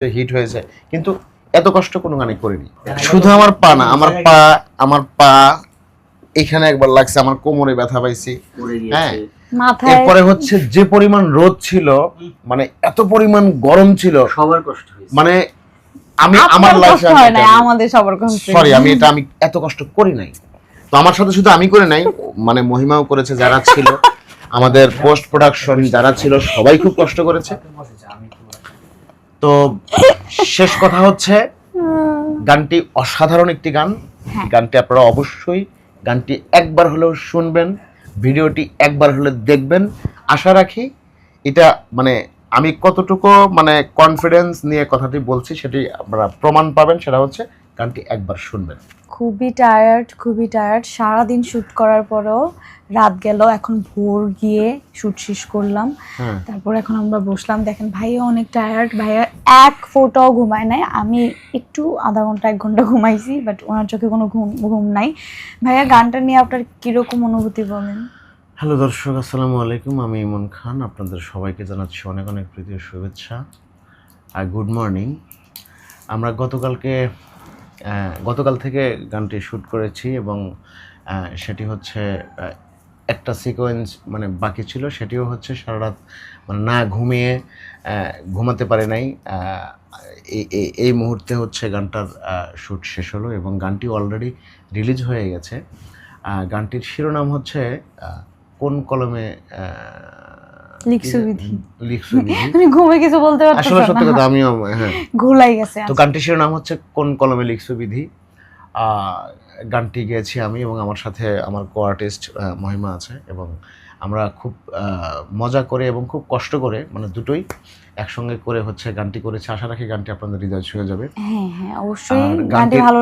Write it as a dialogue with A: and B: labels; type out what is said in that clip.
A: Hit হয়েছে, কিন্তু এত কষ্ট কোনো গানে করিনি। শুধু আমার পা না, আমার পা এখানে একবার লাগছে, আমার কোমরে ব্যথা পাইছি। হ্যাঁ,
B: মাথায়
A: এরপরে হচ্ছে যে পরিমাণ রোদ ছিল, মানে এত পরিমাণ গরম ছিল,
C: সবার কষ্ট হয়েছে।
A: মানে আমি আমার
B: আপনার
A: লাইফে
B: কষ্ট হয় না, আমাদের সবার কষ্ট।
A: সরি, আমি এত কষ্ট করি নাই। তো আমার সাথে শুধু আমি করে নাই, মানে মহিমাও করেছে, যারা ছিল আমাদের পোস্ট প্রোডাকশন যারা ছিল সবাই খুব কষ্ট করেছে। তো শেষ কথা হচ্ছে গানটি অসাধারণ একটি গান। গানটি আপনারা অবশ্যই গানটি একবার হলেও শুনবেন, ভিডিওটি একবার হলে দেখবেন। আশা রাখি এটা মানে আমি কতটুকু মানে কনফিডেন্স নিয়ে কথাটি বলছি সেটি আপনারা প্রমাণ পাবেন, সেটা হচ্ছে গানটি একবার শুনবেন।
B: খুবই টায়ার্ড, সারাদিন শুট করার পরেও রাত গেল, এখন ভোর গিয়ে শুট শেষ করলাম। তারপর এখন আমরা বসলাম, দেখেন ভাইয়া অনেক টায়ার্ড, ভাইয়া এক ফোঁটাও ঘুমায় নাই। আমি একটু আধা ঘন্টা 1 ঘন্টা ঘুমাইছি, বাট ওনার চোখে কোনো ঘুম নাই। ভাইয়া গানটা নিয়ে আপনার কিরকম অনুভূতি বলেন?
A: হ্যালো দর্শক, আসসালামু আলাইকুম। আমি ইমন খান, আপনাদের সবাইকে জানাচ্ছি অনেক অনেক প্রীতি ও শুভেচ্ছা আর গুড মর্নিং। আমরা গতকাল থেকে গানটি শ্যুট করেছি এবং সেটি হচ্ছে একটা সিকোয়েন্স মানে বাকি ছিল, সেটিও হচ্ছে সারা রাত মানে না ঘুমিয়ে ঘুমাতে পারে নাই। এই মুহূর্তে হচ্ছে গানটার শ্যুট শেষ হলো এবং গানটি অলরেডি রিলিজ হয়ে গেছে। গানটির শিরোনাম হচ্ছে কোন কলমে
B: লিখসুবিধি।
A: তুমি
B: ঘুমে কিছু বলতে পারছো না?
A: আসলে সত্যি কথা, আমিও
B: ঘুলাই গেছে।
A: তো গানটির শিরোনাম হচ্ছে কোন কলমে লিখসুবিধি। গানটি গেয়েছি আমি এবং আমার সাথে আমার কো আর্টিস্ট মহিমা আছে, এবং আমরা খুব মজা করে এবং খুব কষ্ট করে মানে দুটোই একসঙ্গে করে হচ্ছে গানটি করেছি। আশা রাখি গানটি আপনাদের হৃদয় ছুঁয়ে যাবে।
B: হ্যাঁ, অবশ্যই গানটি ভালো